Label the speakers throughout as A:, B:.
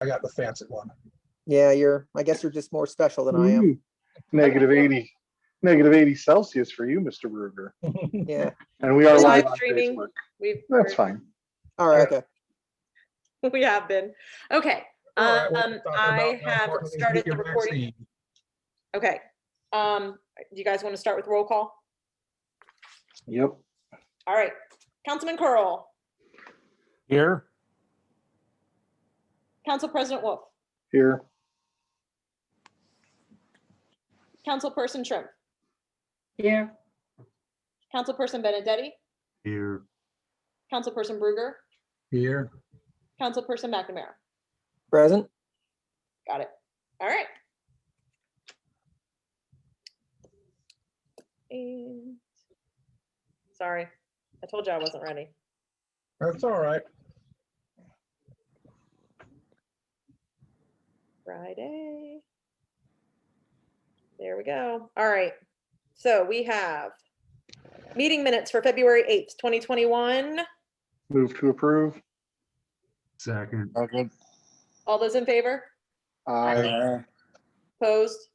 A: I got the fancy one.
B: Yeah, I guess you're just more special than I am.
C: Ooh, -80 Celsius for you, Mr. Ruger.
B: Yeah.
C: And we are
D: We're
C: live
D: live
C: on
D: streaming.
C: Facebook.
D: We've
C: That's fine.
B: All right. Okay.
D: We have been. Okay.
A: All right, well, we're talking
D: I
A: about how
D: have
A: important it is to
D: started
A: get your
D: the recording.
A: vaccine.
D: Okay. Do you guys want to start with roll call?
C: Yep.
D: All right. Councilman Curl,
E: Here,
D: Council President Wolf,
C: Here.
D: Councilperson Trimp,
F: Here.
D: Councilperson Benedetti,
E: here,
D: Councilperson Bruger,
A: Here.
D: Councilperson McNamara.
B: Present.
D: Got it. All right. And sorry, I told you I wasn't ready.
A: That's all right.
D: Friday. There we go. All right. So we have meeting minutes for February 8th, 2021.
C: Move to approve.
E: second,
C: Okay.
D: All those in favor?
C: Aye.
D: Opposed?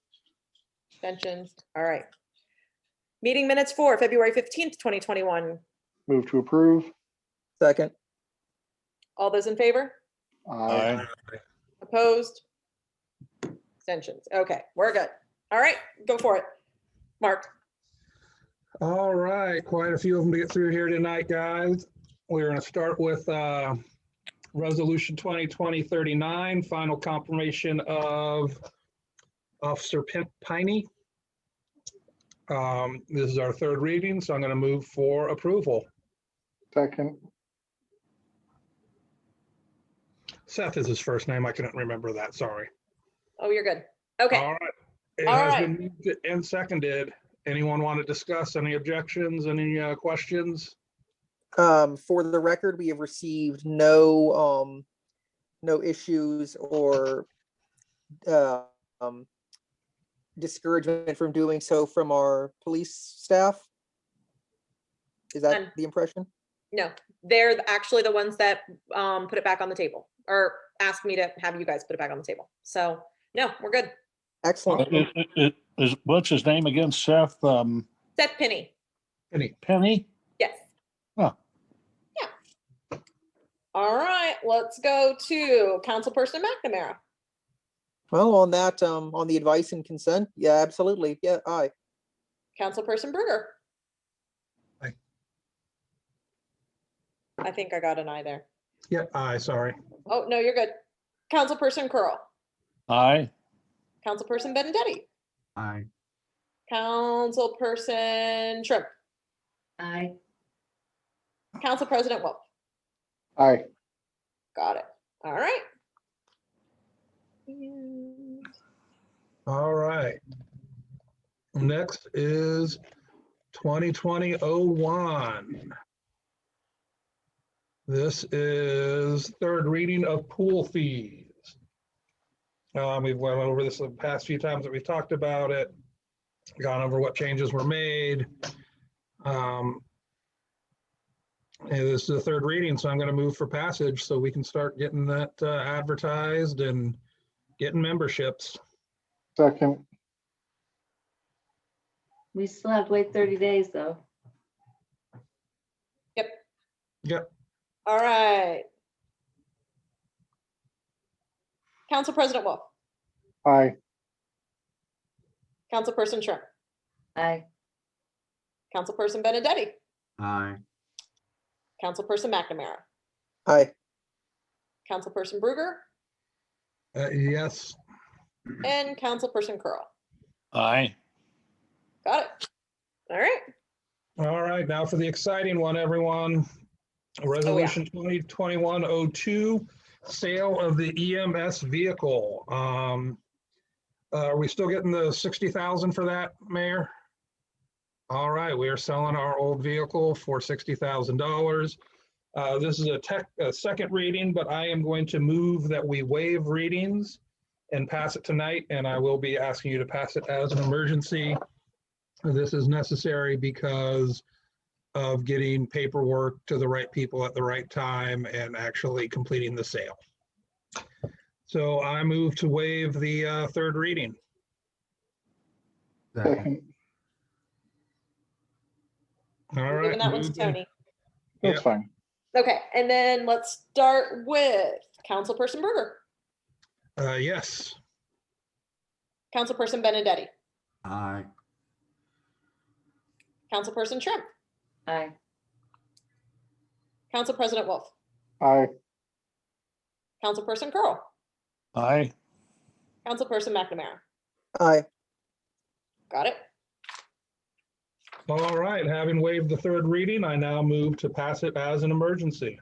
D: Abstentions? All right. Meeting minutes for February 15th, 2021.
C: Move to approve.
B: Second.
D: All those in favor?
C: Aye.
D: Opposed? Abstentions? Okay, we're good. All right, go for it. Mark.
A: All right, quite a few of them to get through here tonight, guys. We're going to start with Resolution 2020-39, final confirmation of Officer Piney. This is our third reading, so I'm going to move for approval.
C: Second.
A: Seth is his first name. I couldn't remember that. Sorry.
D: Oh, you're good. Okay,
A: All right. It
D: All
A: has
D: right.
A: been moved and seconded. Anyone want to discuss any objections, any questions?
B: For the record, we have received no issues or discouragement from doing so from our police staff. Is that
D: None.
B: the impression?
D: no, they're actually the ones that put it back on the table or asked me to have you guys put it back on the table. So no, we're good.
B: Excellent.
E: what's his name again, Seth,
D: Seth Penny.
E: Penny?
D: Yes.
E: Huh.
D: Yeah. All right, let's go to Councilperson McNamara.
B: Well, on that, on the advice and consent, yeah, absolutely. Yeah, aye.
D: Councilperson Bruger.
A: Aye.
D: I think I got an eye there.
A: Yep, aye, sorry.
D: Oh, no, you're good. Councilperson Curl.
E: Aye,
D: Councilperson Benedetti.
E: aye,
D: Councilperson Trimp.
F: Aye.
D: Council President Wolf.
C: Aye.
D: Got it. All right. And
A: All right. Next is 2020-01. This is third reading of pool fees. We've went over this the past few times that we've talked about it, gone over what changes were made. And this is the third reading, so I'm going to move for passage so we can start getting that advertised and getting memberships.
C: Second.
F: We still have to wait 30 days, though.
A: Yep.
D: all right. Council President Wolf.
C: Aye.
D: Councilperson Trimp.
F: Aye.
D: Councilperson Benedetti.
E: aye,
D: Councilperson McNamara.
B: Aye.
D: Councilperson Bruger.
A: Yes.
D: And Councilperson Curl.
E: aye,
D: Got it. All right.
A: All right, now for the exciting one, everyone. Resolution 2021-02, sale of the EMS vehicle. Are we still getting the 60,000 for that, Mayor? All right, we are selling our old vehicle for $60,000. This is a second reading, but I am going to move that we waive readings and pass it tonight, and I will be asking you to pass it as an emergency. This is necessary because of getting paperwork to the right people at the right time and actually completing the sale. So I move to waive the third reading.
C: second,
A: All
D: I'm
A: right.
D: giving that one to
A: moved and-
D: Tony.
C: that's
A: Yep.
C: fine.
D: Okay, and then let's start with Councilperson Berger,
A: Yes.
D: Councilperson Benedetti,
E: Aye.
D: Councilperson Trim,
F: Aye.
D: Council President Wolf,
C: Aye,
D: Councilperson Curl,
E: Aye.
D: Councilperson McNamara.
B: Aye.
D: Got it?
A: All right. Having waived the third reading, I now move to pass it as an emergency.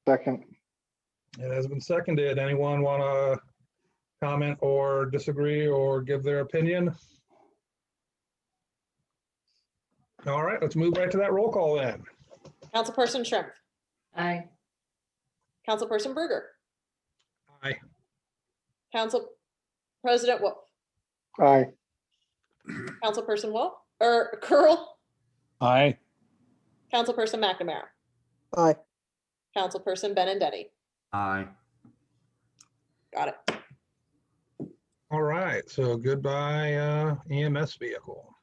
C: second,
A: It has been seconded. Anyone want to comment or disagree or give their opinion? All right, let's move right to that roll call then.
D: Councilperson Trim,
F: Aye.
D: Councilperson Berger,
A: Aye.
D: Council President Wolf,
C: aye,
D: Councilperson Wolf, or Curl,
E: Aye.
D: Councilperson McNamara,
B: Aye.
D: Councilperson Benedetti.
E: Aye.
D: Got it.
A: All right, so goodbye EMS vehicle.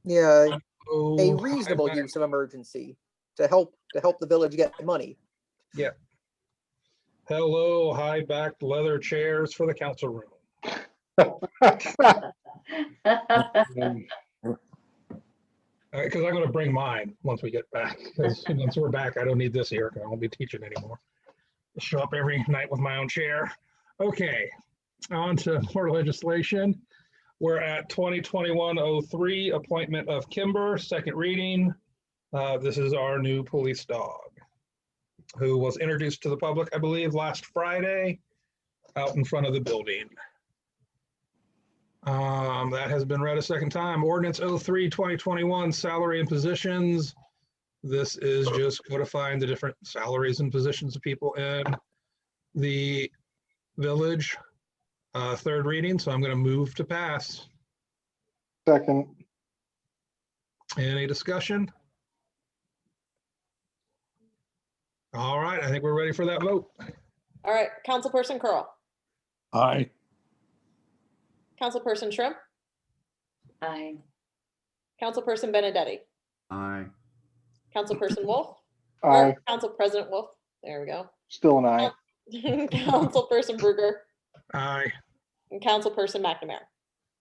B: Yeah, a
A: Oh,
B: reasonable
A: hi back-
B: use of emergency to help the village get money.
A: Hello, high backed leather chairs for the council room. Because I'm going to bring mine once we get back. Because once we're back, I don't need this here. 'Cause I won't be teaching anymore. Show up every night with my own chair. Okay, on to more legislation. We're at 2021-03, appointment of Kimber, second reading. This is our new police dog, who was introduced to the public, I believe, last Friday out in front of the building. That has been read a second time. Ordinance 03-2021, salary and positions. This is just codifying the different salaries and positions of people in the village. Third reading, so I'm going to move to pass.
C: second,
A: Any discussion? All right, I think we're ready for that vote.
D: All right, Councilperson Curl,
E: Aye.
D: Councilperson Trim,
F: Aye.
D: Councilperson Benedetti,
E: Aye.
D: Councilperson Wolf,
C: aye,
D: or Council President Wolf, there we go.
C: still an aye,
D: Councilperson Berger,
A: Aye.
D: and Councilperson McNamara.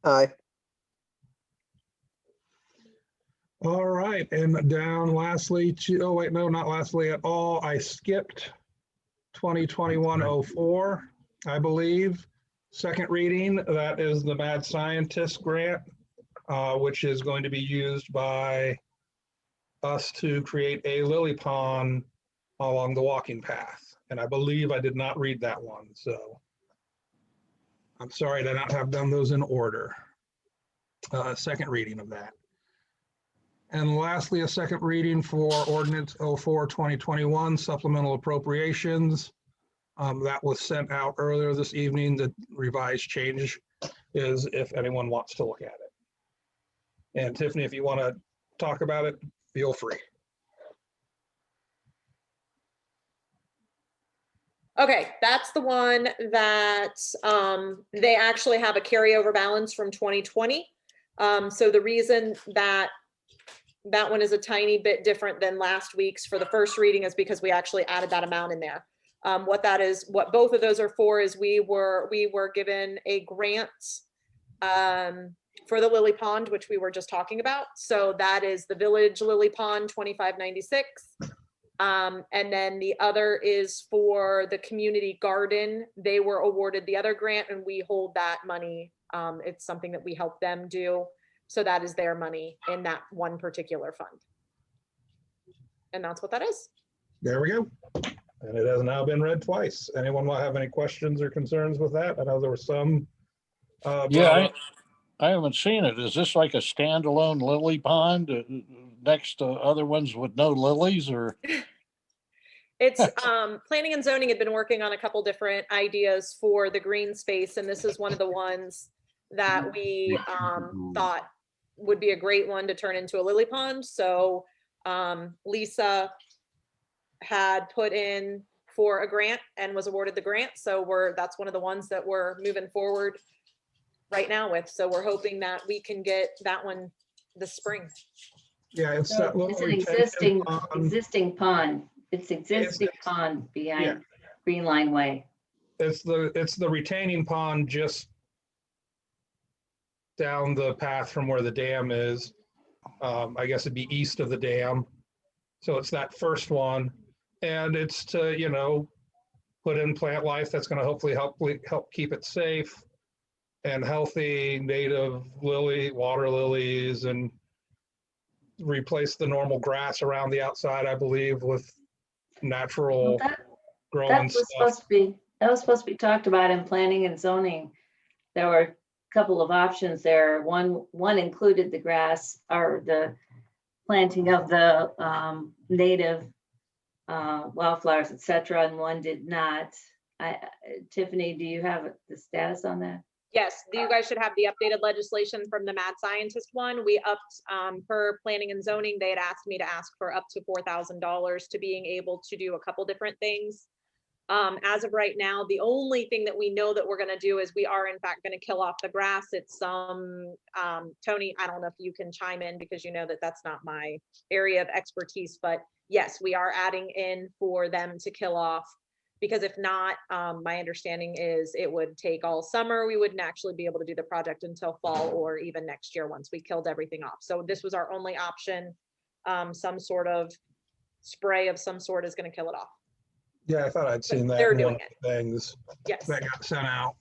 B: Aye.
A: All right, and down lastly to, oh wait, no, not lastly at all. I skipped 2021-04, I believe. Second reading, that is the Mad Scientist grant, which is going to be used by us to create a lily pond along the walking path. And I believe I did not read that one, so I'm sorry to not have done those in order. Second reading of that. And lastly, a second reading for ordinance 04-2021 supplemental appropriations. That was sent out earlier this evening. The revised change is if anyone wants to look at it. And Tiffany, if you want to talk about it, feel free.
D: Okay, that's the one that they actually have a carryover balance from 2020. So the reason that that one is a tiny bit different than last week's for the first reading is because we actually added that amount in there. What that is, what both of those are for is we were given a grant for the Lily Pond, which we were just talking about. So that is the Village Lily Pond 2596. And then the other is for the community garden. They were awarded the other grant and we hold that money. It's something that we help them do. So that is their money in that one particular fund. And that's what that is.
A: There we go. And it has now been read twice. Anyone will have any questions or concerns with that? I know there were some. brought
E: Yeah,
A: up.
E: I haven't seen it. Is this like a standalone lily pond next to other ones with no lilies or?
D: It's planning and zoning had been working on a couple different ideas for the green space, and this is one of the ones that we thought would be a great one to turn into a lily pond. So Lisa had put in for a grant and was awarded the grant. So that's one of the ones that we're moving forward right now with. So we're hoping that we can get that one this spring.
A: Yeah, it's
F: So
A: that little
F: it's an
A: retention pond.
F: existing pond. It's existing pond behind Green Line Way.
A: It's the retaining pond just down the path from where the dam is. I guess it'd be east of the dam. So it's that first one. And it's to, you know, put in plant life that's going to hopefully help keep it safe and healthy, native water lilies, and replace the normal grass around the outside, I believe, with natural
F: Well,
A: growing
F: That was
A: stuff.
F: supposed to be talked about in planning and zoning. There were a couple of options there. One included the grass or the planting of the native wildflowers, et cetera, and one did not. Tiffany, do you have the status on that?
D: Yes, you guys should have the updated legislation from the mad scientist one. We upped, per planning and zoning, they had asked me to ask for up to $4,000 to being able to do a couple different things. As of right now, the only thing that we know that we're gonna do is we are in fact gonna kill off the grass. It's some, Tony, I don't know if you can chime in because you know that that's not my area of expertise, but yes, we are adding in for them to kill off. Because if not, my understanding is it would take all summer. We wouldn't actually be able to do the project until fall or even next year once we killed everything off. So this was our only option. Some sort of spray of some sort is going to kill it off.
A: Yeah, I thought I'd seen that
D: They're
A: in one
D: doing
A: of the things
D: Yes,
A: that got sent out.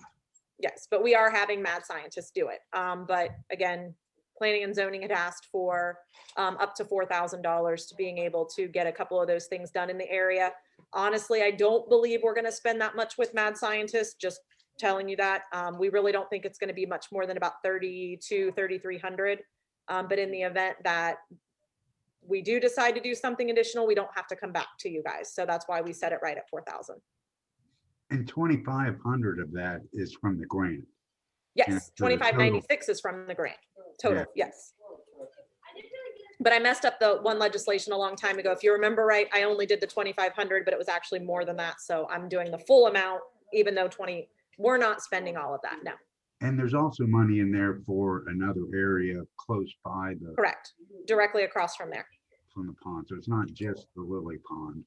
D: yes, but we are having mad scientists do it. But again, planning and zoning had asked for up to $4,000 to being able to get a couple of those things done in the area. Honestly, I don't believe we're going to spend that much with mad scientists, just telling you that. We really don't think it's going to be much more than about $3,200, $3,300. But in the event that we do decide to do something additional, we don't have to come back to you guys. So that's why we set it right at 4,000.
G: And 2,500 of that is from the grant.
D: Yes,
G: Yeah, for the
D: 2596 is from the grant total, yes. But I messed up the one legislation a long time ago. If you remember right, I only did the 2,500, but it was actually more than that. So I'm doing the full amount, even though we're not spending all of that, no.
G: And there's also money in there for another area close by
D: Correct, directly across from there.
G: from the pond. So it's not just the lily pond.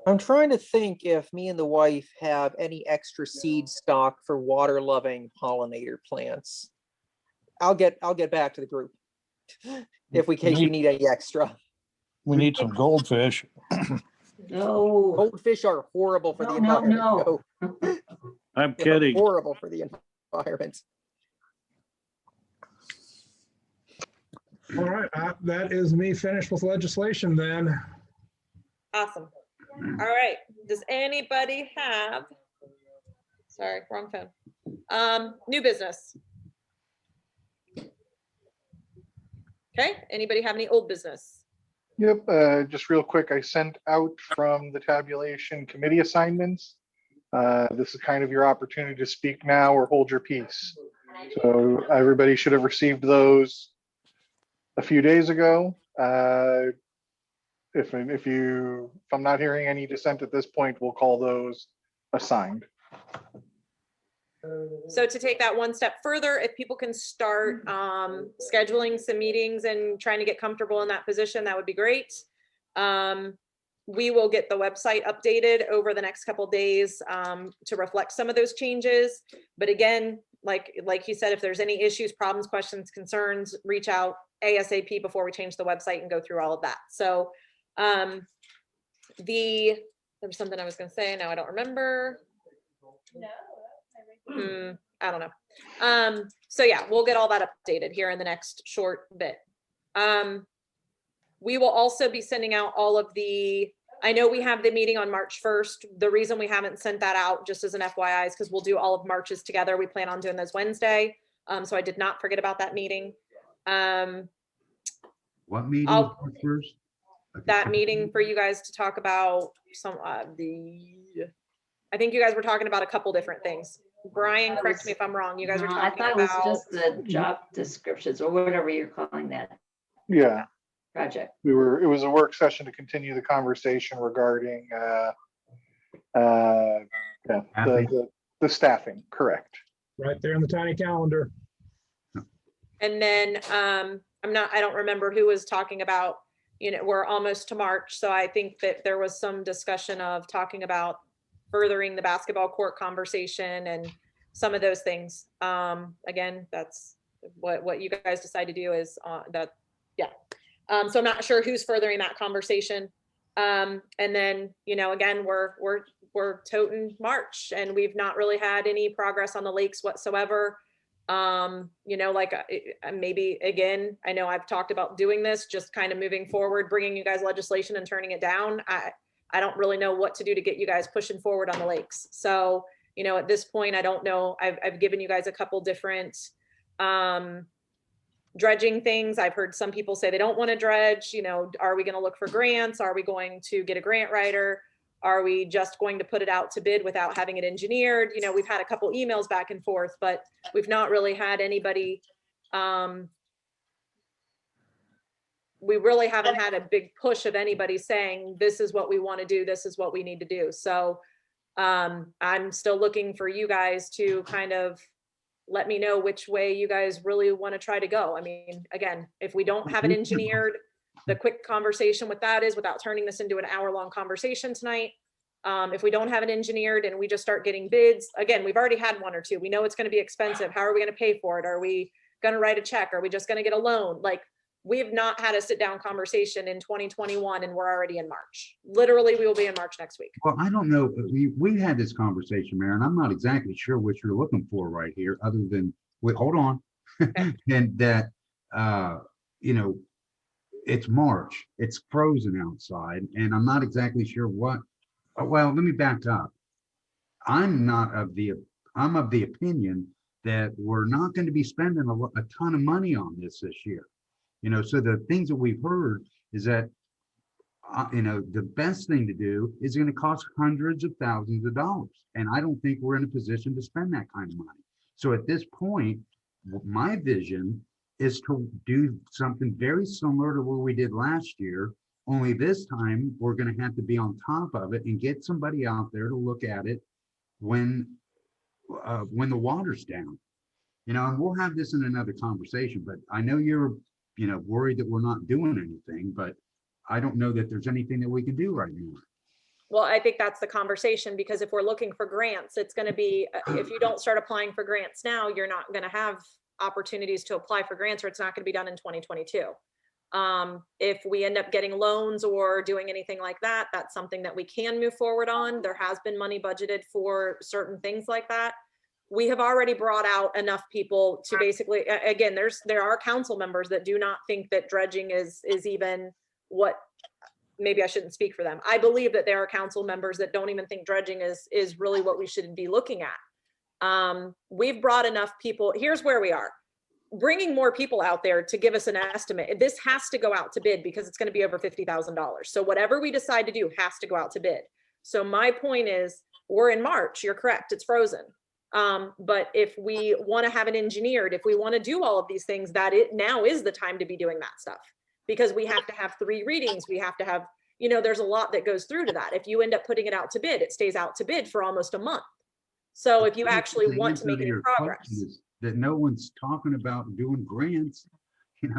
B: I'm trying to think if me and the wife have any extra seed stock for water loving pollinator plants. I'll get back to the group if in case we need any extra.
E: We need some goldfish.
F: No,
B: Goldfish are horrible for the
F: No,
B: environment.
F: no.
E: I'm
B: They're
E: kidding.
B: horrible for the environment.
A: All right, that is me finished with legislation then.
D: Awesome. All right, does anybody have, sorry, wrong phone. New business? Okay, anybody have any old business?
C: Yep, just real quick, I sent out from the tabulation committee assignments. This is kind of your opportunity to speak now or hold your peace. So everybody should have received those a few days ago. If I'm not hearing any dissent at this point, we'll call those assigned.
D: So to take that one step further, if people can start scheduling some meetings and trying to get comfortable in that position, that would be great. We will get the website updated over the next couple of days to reflect some of those changes. But again, like you said, if there's any issues, problems, questions, concerns, reach out ASAP before we change the website and go through all of that. So there was something I was going to say, now I don't remember. I don't know. So yeah, we'll get all that updated here in the next short bit. We will also be sending out all of I know we have the meeting on March 1st. The reason we haven't sent that out, just as an FYI, is because we'll do all of March's together. We plan on doing those Wednesday. So I did not forget about that meeting.
G: What meeting
D: I'll-
G: first?
D: That meeting for you guys to talk about I think you guys were talking about a couple different things. Brian, correct me if I'm wrong. You guys are
F: No, I
D: talking
F: thought it was
D: about,
F: just the job descriptions or whatever you're calling that.
C: Yeah,
F: project.
C: it was a work session to continue the conversation regarding, yeah, the staffing, correct.
A: Right there in the tiny calendar.
D: And then, I don't remember who was talking about, we're almost to March, so I think that there was some discussion of talking about furthering the basketball court conversation and some of those things. Again, that's what you guys decide to do is that, yeah. So I'm not sure who's furthering that conversation. And then, again, we're toting March and we've not really had any progress on the lakes whatsoever. Maybe again, I know I've talked about doing this, just kind of moving forward, bringing you guys legislation and turning it down. I don't really know what to do to get you guys pushing forward on the lakes. So, at this point, I don't know. I've given you guys a couple different, dredging things. I've heard some people say they don't want to dredge, are we going to look for grants? Are we going to get a grant writer? Are we just going to put it out to bid without having it engineered? We've had a couple emails back and forth, but we've not really had anybody, we really haven't had a big push of anybody saying, this is what we want to do. This is what we need to do. So I'm still looking for you guys to kind of let me know which way you guys really want to try to go. I mean, again, if we don't have it engineered, the quick conversation with that is, without turning this into an hour-long conversation tonight, if we don't have it engineered and we just start getting bids, again, we've already had one or two. We know it's going to be expensive. How are we going to pay for it? Are we going to write a check? Are we just going to get a loan? Like, we have not had a sit-down conversation in 2021 and we're already in March. Literally, we will be in March next week.
G: Well, I don't know. We had this conversation, Mayor, and I'm not exactly sure what you're looking for right here, other than, wait, hold on.
D: Okay.
G: And that, it's March, it's frozen outside, and I'm not exactly sure what, well, let me back up. I'm of the opinion that we're not going to be spending a ton of money on this year. So the things that we've heard is that, the best thing to do is going to cost hundreds of thousands of dollars. And I don't think we're in a position to spend that kind of money. So at this point, my vision is to do something very similar to what we did last year, only this time we're going to have to be on top of it and get somebody out there to look at it when the water's down. And we'll have this in another conversation, but I know you're worried that we're not doing anything, but I don't know that there's anything that we can do right now.
D: Well, I think that's the conversation, because if we're looking for grants, it's going to be, if you don't start applying for grants now, you're not going to have opportunities to apply for grants, or it's not going to be done in 2022. If we end up getting loans or doing anything like that, that's something that we can move forward on. There has been money budgeted for certain things like that. We have already brought out enough people to basically, again, there are council members that do not think that dredging is even what, maybe I shouldn't speak for them. I believe that there are council members that don't even think dredging is really what we should be looking at. We've brought enough people. Here's where we are. Bringing more people out there to give us an estimate. This has to go out to bid because it's going to be over $50,000. So whatever we decide to do has to go out to bid. So my point is, we're in March. You're correct. It's frozen. But if we want to have it engineered, if we want to do all of these things, now is the time to be doing that stuff, because we have to have 3 readings. We have to have, there's a lot that goes through to that. If you end up putting it out to bid, it stays out to bid for almost a month. So if you actually want to make any progress,
G: that no one's talking about doing grants,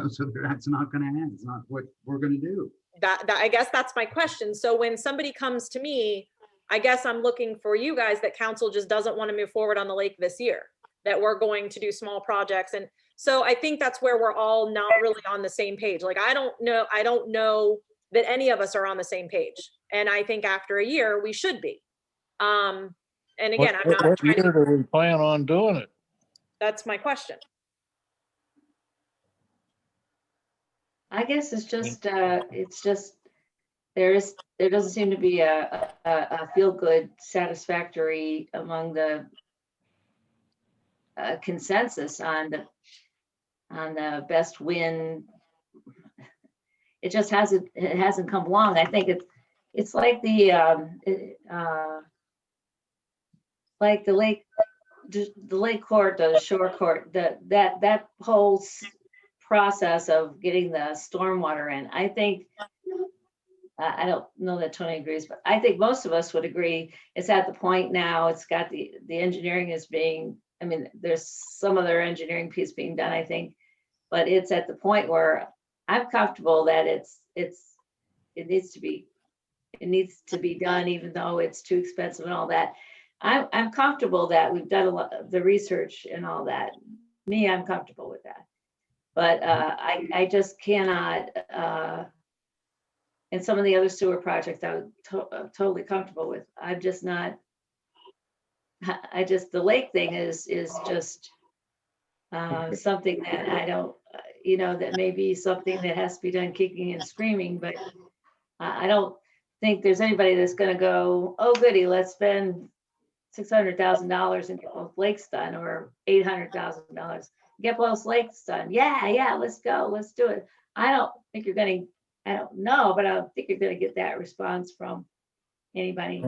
G: so that's not going to happen. It's not what we're going to do.
D: That I guess that's my question. So when somebody comes to me, I guess I'm looking for you guys that council just doesn't want to move forward on the lake this year, that we're going to do small projects. And so I think that's where we're all not really on the same page. Like, I don't know that any of us are on the same page. And I think after a year we should be. And again, I'm not
E: What
D: trying
E: year
D: to,
E: do we plan on doing it?
D: that's my question.
F: I guess it's just there doesn't seem to be a feel-good satisfactory among the consensus on the best win. It just hasn't come along. I think it's like the lake court, the shore court, that whole process of getting the stormwater in. I think, I don't know that Tony agrees, but I think most of us would agree it's at the point now, it's got the engineering is being, I mean, there's some other engineering piece being done, I think, but it's at the point where I'm comfortable that it needs to be done, even though it's too expensive and all that. I'm comfortable that we've done a lot of the research and all that. Me, I'm comfortable with that. But I just cannot, and some of the other sewer projects I'm totally comfortable with. I'm just not, the lake thing is just something that I don't, that may be something that has to be done kicking and screaming, but I don't think there's anybody that's gonna go, oh goody, let's spend $600,000 and get both lakes done, or $800,000, get both lakes done. Yeah, let's go, let's do it. I don't know, but I don't think you're gonna get that response from anybody.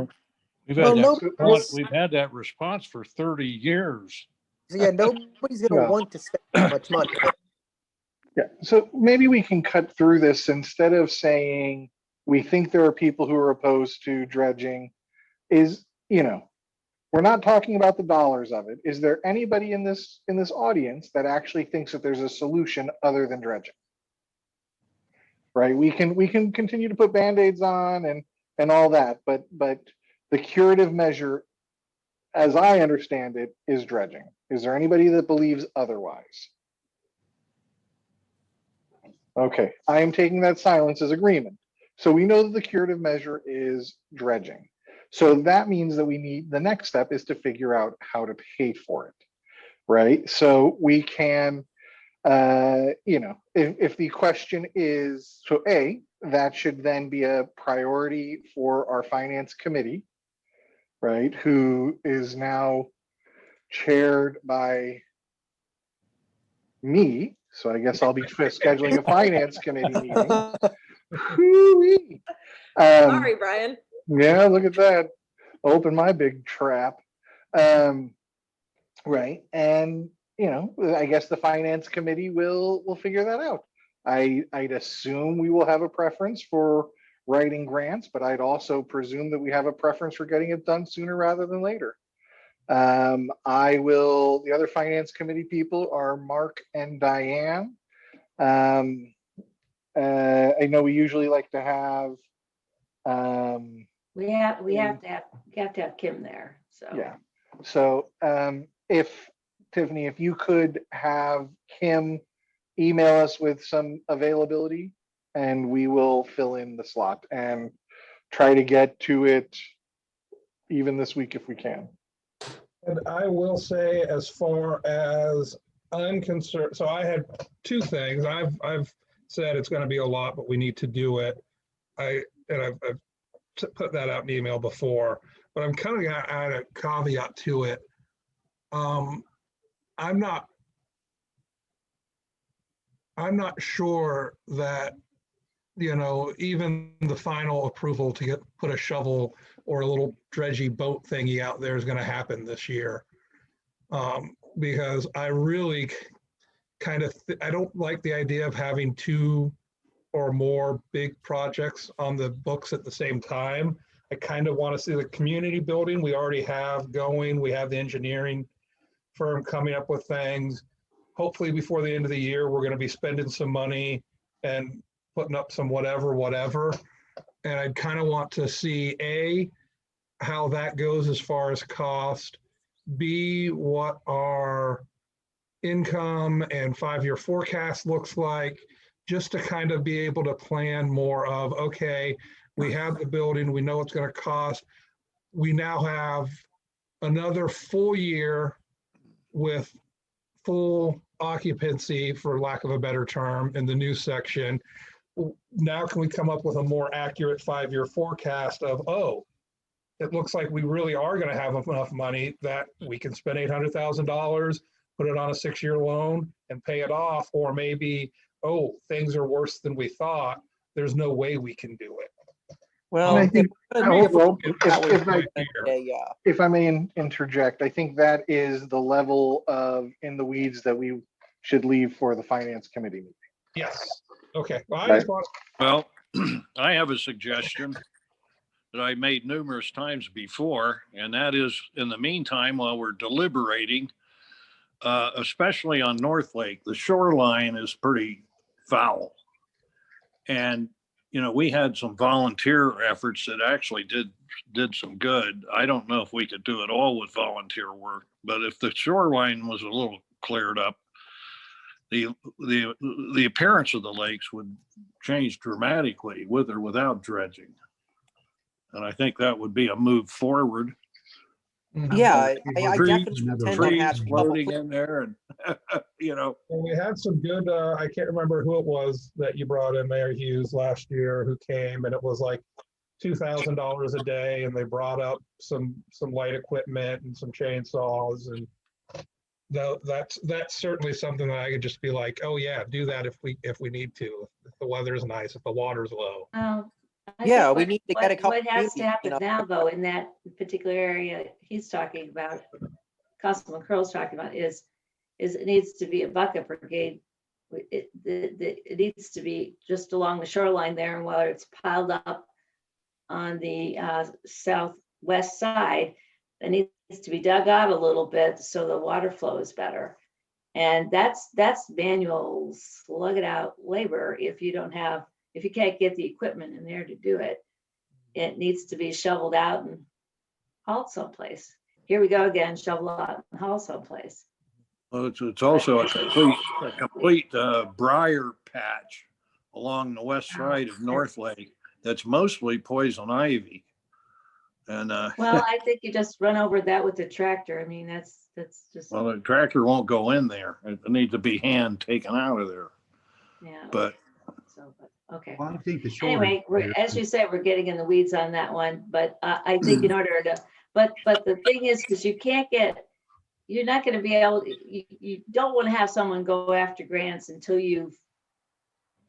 E: We've
B: Well,
E: had
B: no,
E: that, we've had that response for 30 years.
B: yeah, nobody's gonna
C: Yeah.
B: want to spend that much money.
C: Yeah, so maybe we can cut through this instead of saying we think there are people who are opposed to dredging. We're not talking about the dollars of it. Is there anybody in this audience that actually thinks that there's a solution other than dredging? Right? We can continue to put band-aids on and all that, but the curative measure, as I understand it, is dredging. Is there anybody that believes otherwise? Okay, I am taking that silence as agreement. So we know that the curative measure is dredging. So that means that the next step is to figure out how to pay for it, right? So we can, if the question is, so A, that should then be a priority for our finance committee, right? Who is now chaired by me. So I guess I'll be scheduling a finance committee meeting. Hoo-wee.
D: Sorry, Brian.
C: Yeah, look at that. Open my big trap. Right. And, I guess the finance committee will figure that out. I'd assume we will have a preference for writing grants, but I'd also presume that we have a preference for getting it done sooner rather than later. The other finance committee people are Mark and Diane. I know we usually like to have,
F: We have to have Kim there, so.
C: yeah. So if Tiffany, if you could have Kim email us with some availability, and we will fill in the slot and try to get to it even this week if we can.
A: And I will say, as far as I'm concerned, so I had two things. I've said it's going to be a lot, but we need to do it. I've put that out in email before, but I'm kind of going to add a caveat to it. I'm not sure that, even the final approval to put a shovel or a little dredgy boat thingy out there is going to happen this year. Because I really I don't like the idea of having two or more big projects on the books at the same time. I kind of want to see the community building we already have going. We have the engineering firm coming up with things. Hopefully before the end of the year, we're going to be spending some money and putting up some whatever. And I kind of want to see A, how that goes as far as cost, B, what our income and 5-year forecast looks like, just to kind of be able to plan more of, okay, we have the building, we know it's going to cost. We now have another full year with full occupancy, for lack of a better term, in the new section. Now can we come up with a more accurate 5-year forecast of, oh, it looks like we really are going to have enough money that we can spend $800,000, put it on a 6-year loan and pay it off, or maybe, oh, things are worse than we thought. There's no way we can do it.
B: Well,
C: I think-
B: yeah.
C: If I may interject, I think that is the level of in the weeds that we should leave for the finance committee meeting.
A: Yes. Okay. Well, I
C: Right.
A: just want,
E: Well, I have a suggestion that I made numerous times before, and that is, in the meantime, while we're deliberating, especially on North Lake, the shoreline is pretty foul. And, you know, we had some volunteer efforts that actually did some good. I don't know if we could do it all with volunteer work, but if the shoreline was a little cleared up, the appearance of the lakes would change dramatically with or without dredging. And I think that would be a move forward.
B: Yeah, I
G: Trees,
B: definitely
G: another
B: intend on
E: Trees
B: having double
E: floating
B: clear-
E: in there and, you know,
A: well, we had some good, I can't remember who it was that you brought in, Mayor Hughes, last year, who came, and it was like $2,000 a day, and they brought up some light equipment and some chainsaws, and that's certainly something that I could just be like, oh yeah, do that if we need to, if the weather's nice, if the water's low.
F: I
B: Yeah,
F: think
B: we
F: what-
B: need to get a couple
F: What has to
B: communities,
F: happen
B: you know.
F: now, though, in that particular area he's talking about, Councilman Curl's talking about, is it needs to be a bucket brigade. It needs to be just along the shoreline there, and whether it's piled up on the southwest side, it needs to be dug out a little bit so the water flow is better. And that's manual slug it out labor if you can't get the equipment in there to do it. It needs to be shoveled out and hauled someplace. Here we go again, shovel out and haul someplace.
E: well, it's also a complete briar patch along the west side of North Lake that's mostly poison ivy. And,
F: Well, I think you just run over that with the tractor. I mean, that's just,
E: well, the tractor won't go in there. It needs to be hand taken out of there.
F: yeah.
E: But
F: Okay.
G: Well, I think the short.
F: Anyway, as you said, we're getting in the weeds on that one, but I think in order to, but the thing is you're not gonna be able, you don't want to have someone go after grants until you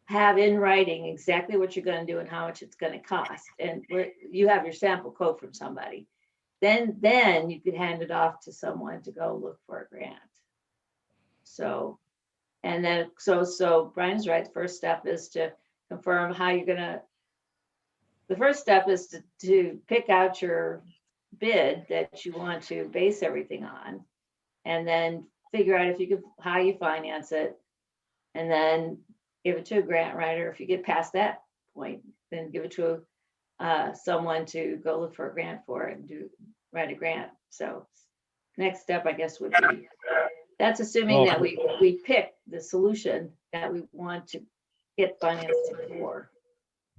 F: have in writing exactly what you're gonna do and how much it's gonna cost, and you have your sample quote from somebody. Then you could hand it off to someone to go look for a grant. So, and then, so Brian's right, the first step is to confirm how you're gonna, the first step is to pick out your bid that you want to base everything on. And then figure out how you finance it. And then give it to a grant writer. If you get past that point, then give it to someone to go look for a grant for it and write a grant. So next step, I guess, would be, that's assuming that we pick the solution that we want to get financing for.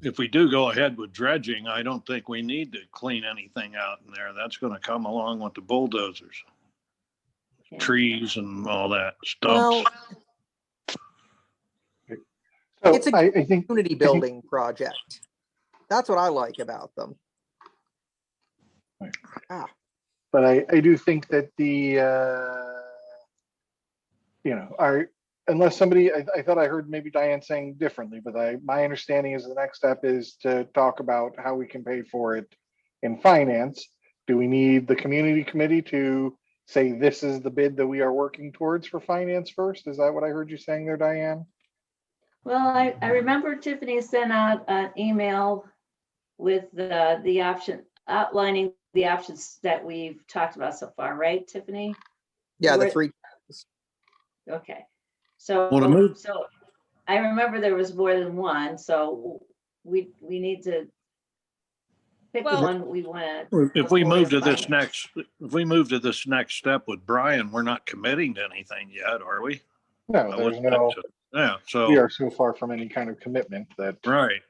E: if we do go ahead with dredging, I don't think we need to clean anything out in there. That's gonna come along with the bulldozers,
F: Yeah.
E: trees and all that
B: Well,
E: stumps.
C: So
B: It's a
C: I think,
B: community building project. That's what I like about them.
C: but I do think that unless somebody, I thought I heard maybe Diane saying differently, but my understanding is the next step is to talk about how we can pay for it in finance. Do we need the community committee to say this is the bid that we are working towards for finance first? Is that what I heard you saying there, Diane?
F: Well, I remember Tiffany sent out an email with the option, outlining the options that we've talked about so far, right, Tiffany?
B: Yeah, the
F: Where-
B: three.
F: Okay, so,
E: Well, to move-
F: so I remember there was more than one, so we need to pick the
D: Well-
F: one we want to.
E: If we move to this next step with Brian, we're not committing to anything yet, are we?
C: No,
E: I
C: there's
E: wouldn't
C: no,
E: think so. Yeah,
C: we
E: so,
C: are so far from any kind of commitment that,
E: right.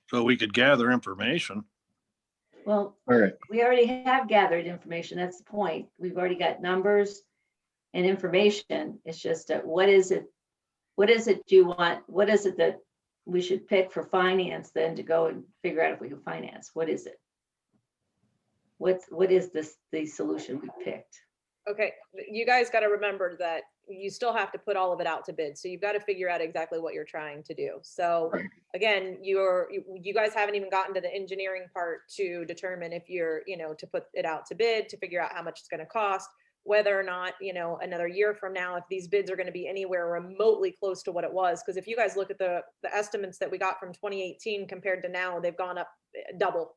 E: So we could gather information.
F: Well,
C: all right,
F: we already have gathered information. That's the point. We've already got numbers and information. It's just that what is it you want? What is it that we should pick for finance then to go and figure out if we can finance? What is it? What is the solution we picked?
D: Okay, you guys got to remember that you still have to put all of it out to bid. So you've got to figure out exactly what you're trying to do. So
C: Right.
D: again, you guys haven't even gotten to the engineering part to determine if you're, to put it out to bid, to figure out how much it's going to cost. whether or not, another year from now, if these bids are going to be anywhere remotely close to what it was. Because if you guys look at the estimates that we got from 2018 compared to now, they've gone up double.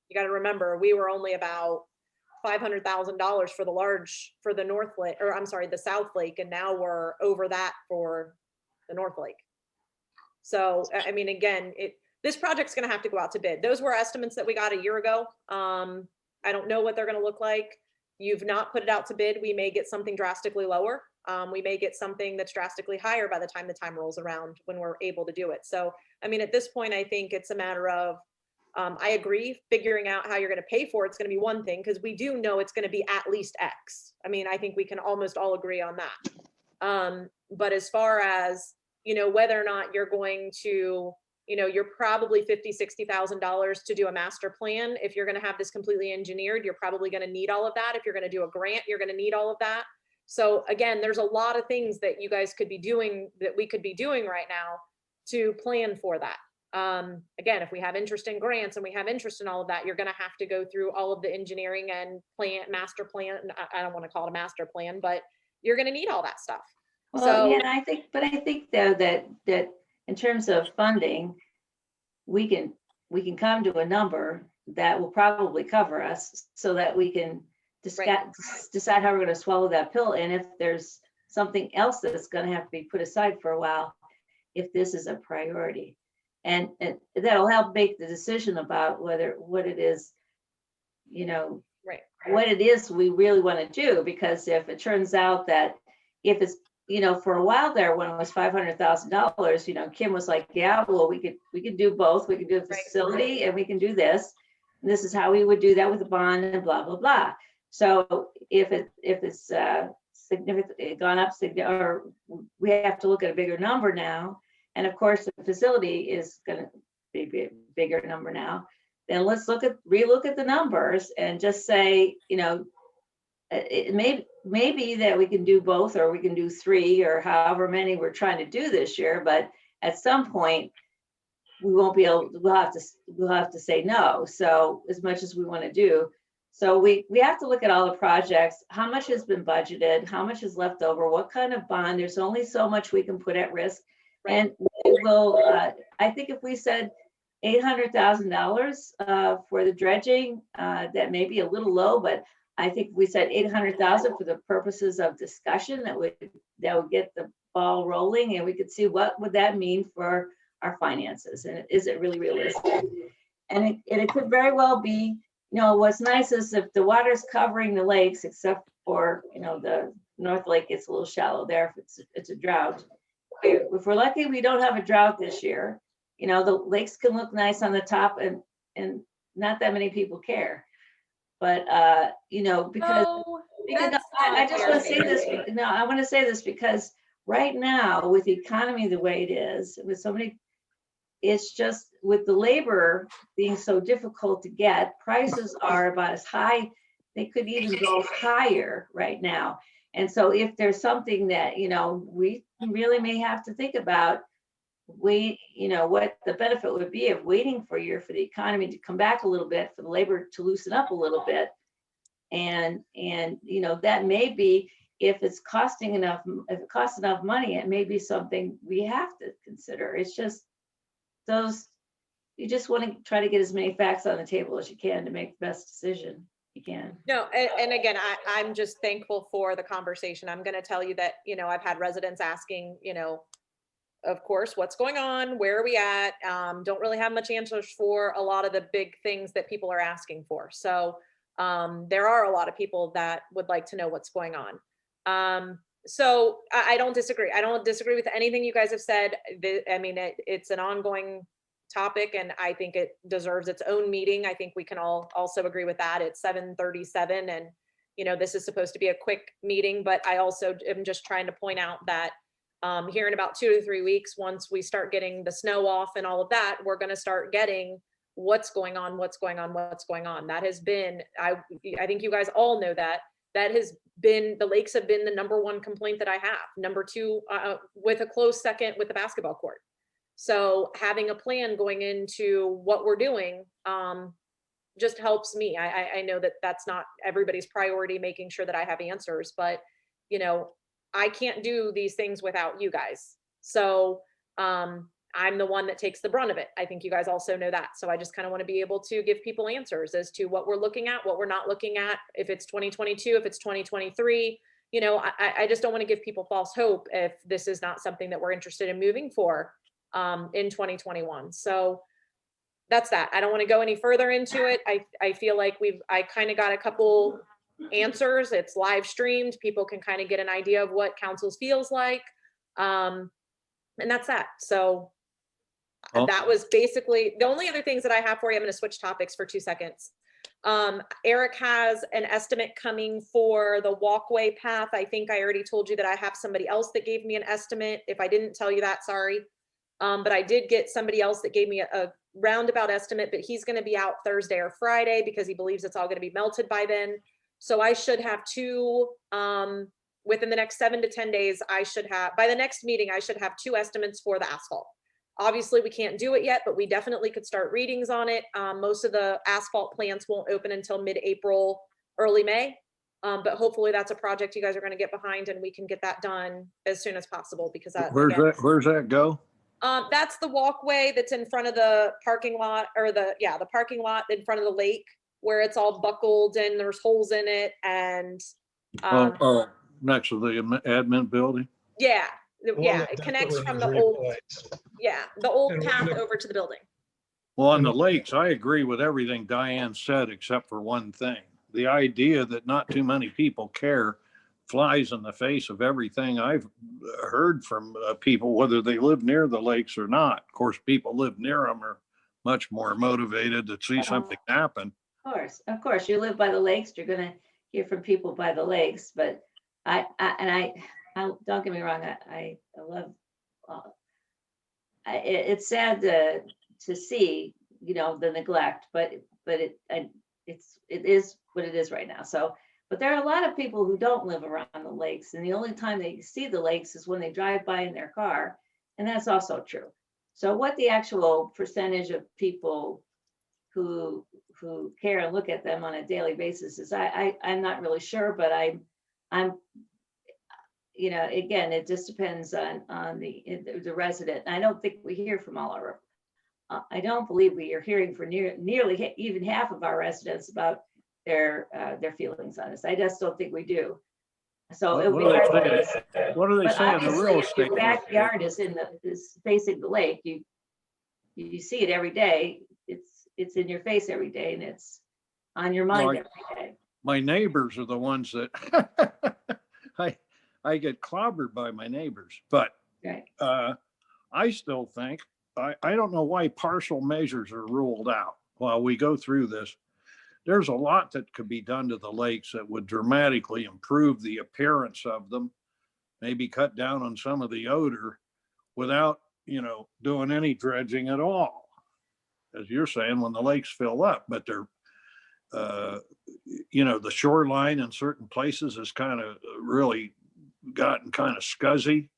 D: You got to remember, we were only about $500,000 for the North Lake, or I'm sorry, the South Lake, and now we're over that for the North Lake. So, I mean, again, this project's going to have to go out to bid. Those were estimates that we got a year ago. I don't know what they're going to look like. You've not put it out to bid. We may get something drastically lower. We may get something that's drastically higher by the time rolls around when we're able to do it. So, I mean, at this point, I think it's a matter of, I agree, figuring out how you're going to pay for it's going to be one thing, because we do know it's going to be at least X. I mean, I think we can almost all agree on that. But as far as, whether or not you're going to, you're probably $50,000-$60,000 to do a master plan. If you're going to have this completely engineered, you're probably going to need all of that. If you're going to do a grant, you're going to need all of that. So again, there's a lot of things that you guys could be doing, that we could be doing right now to plan for that. Again, if we have interest in grants and we have interest in all of that, you're going to have to go through all of the engineering and master plan. I don't want to call it a master plan, but you're going to need all that stuff.
F: Well,
D: So,
F: yeah, I think though that in terms of funding, we can come to a number that will probably cover us, so that we can decide how we're going to swallow that pill. And if there's something else that's going to have to be put aside for a while, if this is a priority, and that'll help make the decision about what it is, what it is we really want to do. Because if it turns out that if it's, for a while there, when it was $500,000, Kim was like, yeah, well, we could do both. We could do the facility and we can do this. And this is how we would do that with the bond and blah, blah, blah. So if it's significantly gone up, or we have to look at a bigger number now. And of course, the facility is going to be a bigger number now. Then let's relook at the numbers and just say, it may be that we can do both, or we can do 3, or however many we're trying to do this year. But at some point, we won't be able. We'll have to say no. So as much as we want to do, so we have to look at all the projects. How much has been budgeted? How much is left over? What kind of bond? There's only so much we can put at risk, and we will. I think if we said $800,000 for the dredging, that may be a little low, but I think we said 800,000 for the purposes of discussion, that would get the ball rolling, and we could see what would that mean for our finances, and is it really realistic? And it could very well be, what's nice is if the water's covering the lakes, except for, the North Lake, it's a little shallow there if it's a drought. If we're lucky, we don't have a drought this year. The lakes can look nice on the top, and not that many people care. But because I just want to say this. No, I want to say this because right now, with the economy the way it is, with so many, it's just with the labor being so difficult to get, prices are about as high. They could even go higher right now. And so, if there's something that we really may have to think about, what the benefit would be of waiting for a year for the economy to come back a little bit, for the labor to loosen up a little bit. And that may be, if it costs enough money, it may be something we have to consider. It's just you just want to try to get as many facts on the table as you can to make the best decision you can.
D: No, and again, I'm just thankful for the conversation. I'm going to tell you that, I've had residents asking, of course, what's going on? Where are we at? Don't really have much answers for a lot of the big things that people are asking for. So there are a lot of people that would like to know what's going on. So I don't disagree. I don't disagree with anything you guys have said. I mean, it's an ongoing topic, and I think it deserves its own meeting. I think we can all also agree with that. It's 7:37, and this is supposed to be a quick meeting, but I also am just trying to point out that here in about 2 to 3 weeks, once we start getting the snow off and all of that, we're going to start getting what's going on. That has been, I think you guys all know that has been, the lakes have been the number one complaint that I have. Number 2, with a close second with the basketball court. So having a plan going into what we're doing, just helps me. I know that that's not everybody's priority, making sure that I have answers, but you know, I can't do these things without you guys. So I'm the one that takes the brunt of it. I think you guys also know that. So I just kind of want to be able to give people answers as to what we're looking at, what we're not looking at, if it's 2022, if it's 2023. You know, I just don't want to give people false hope if this is not something that we're interested in moving for in 2021. So that's that. I don't want to go any further into it. I feel like I kind of got a couple answers. It's live streamed. People can kind of get an idea of what councils feels like. And that's that. So that was basically the only other things that I have for you. I'm going to switch topics for 2 seconds. Eric has an estimate coming for the walkway path. I think I already told you that I have somebody else that gave me an estimate. If I didn't tell you that, sorry. But I did get somebody else that gave me a roundabout estimate, but he's going to be out Thursday or Friday because he believes it's all going to be melted by then. So I should have two, within the next 7 to 10 days, by the next meeting, I should have 2 estimates for the asphalt. Obviously, we can't do it yet, but we definitely could start readings on it. Most of the asphalt plants won't open until mid-April, early May. But hopefully that's a project you guys are going to get behind and we can get that done as soon as possible because that.
E: Where's that go?
D: That's the walkway that's in front of the parking lot or the parking lot in front of the lake where it's all buckled and there's holes in it and.
E: Next to the admin building.
D: Yeah,
A: The one
D: yeah,
A: that
D: it connects
A: desperately
D: from the
A: needs
D: old,
A: replaced.
D: the old
A: And
D: path
A: Rhonda-
D: over to the building.
E: Well, on the lakes, I agree with everything Diane said, except for one thing. The idea that not too many people care flies in the face of everything I've heard from people, whether they live near the lakes or not. Of course, people live near them are much more motivated to see something happen.
F: Of course, you live by the lakes, you're gonna hear from people by the lakes, but I don't get me wrong, I love, it's sad to see, you know, the neglect, but it is what it is right now. So, but there are a lot of people who don't live around the lakes, and the only time they see the lakes is when they drive by in their car, and that's also true. So what the actual percentage of people who care and look at them on a daily basis is, I'm not really sure, but I'm, you know, again, it just depends on the resident. I don't think we hear from all our, I don't believe we are hearing from nearly even half of our residents about their feelings on this. I just don't think we do. So it would be hard to say.
E: What are they
F: But
E: saying? The
F: obviously,
E: real
F: if
E: estate.
F: your backyard is facing the lake, you see it every day. It's in your face every day, and it's on your mind every day.
E: My neighbors are the ones that I get clobbered by my neighbors, but
F: Right.
E: I still think, I don't know why partial measures are ruled out while we go through this. There's a lot that could be done to the lakes that would dramatically improve the appearance of them, maybe cut down on some of the odor without, you know, doing any dredging at all. As you're saying, when the lakes fill up, but they're, you know, the shoreline in certain places has kind of really gotten kind of scuzzy.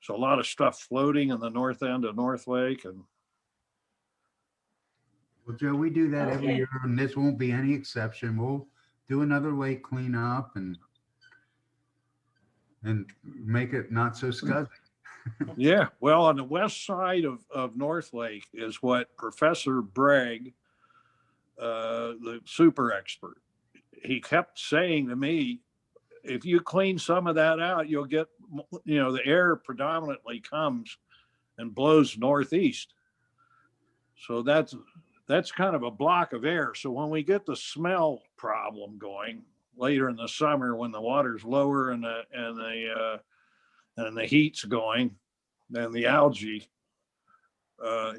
E: So a lot of stuff floating in the north end of North Lake and.
G: Well, Joe, we do that every
F: Okay.
G: year, and this won't be any exception. We'll do another lake cleanup and make it not so scuzzy.
E: Yeah, well, on the west side of North Lake is what Professor Bragg, the super expert, he kept saying to me, if you clean some of that out, you'll get, you know, the air predominantly comes and blows northeast. So that's kind of a block of air. So when we get the smell problem going later in the summer, when the water's lower and the heat's going, and the algae,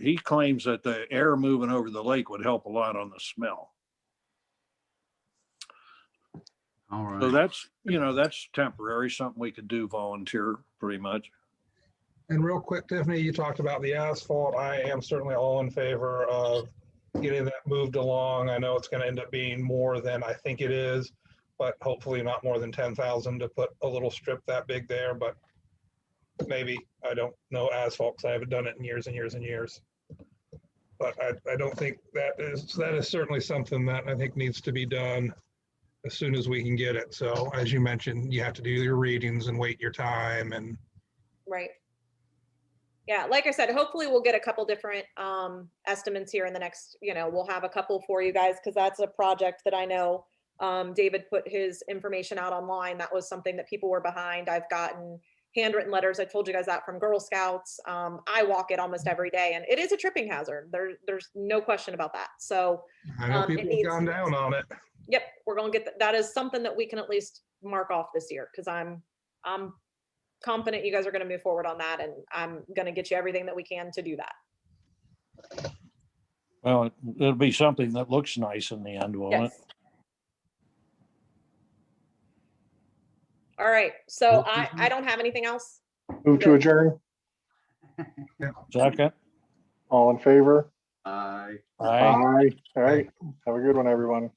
E: he claims that the air moving over the lake would help a lot on the smell.
G: All
E: So
G: right.
E: that's, you know, that's temporary, something we could do volunteer pretty much.
A: And real quick, Tiffany, you talked about the asphalt. I am certainly all in favor of getting that moved along. I know it's going to end up being more than I think it is, but hopefully not more than 10,000 to put a little strip that big there, but maybe. I don't know asphalt because I haven't done it in years and years and years. But I don't think that is certainly something that I think needs to be done as soon as we can get it. So as you mentioned, you have to do your readings and wait your time and
D: Right. Yeah, like I said, hopefully we'll get a couple different estimates here in the next, we'll have a couple for you guys because that's a project that I know David put his information out online. That was something that people were behind. I've gotten handwritten letters. I told you guys that from Girl Scouts. I walk it almost every day and it is a tripping hazard. There's no question about that. So
A: I know
D: it
A: people have
D: needs-
A: gone down on it.
D: yep, we're gonna get, that is something that we can at least mark off this year because I'm confident you guys are gonna move forward on that and I'm gonna get you everything that we can to do that.
H: Well, it'll be something that looks nice in the end, won't it?
D: Yes. All right, so I don't have anything else.
C: Move to adjourn.
H: Second?
C: All in favor?
G: I.
H: Aye.
C: All right. Have a good one, everyone.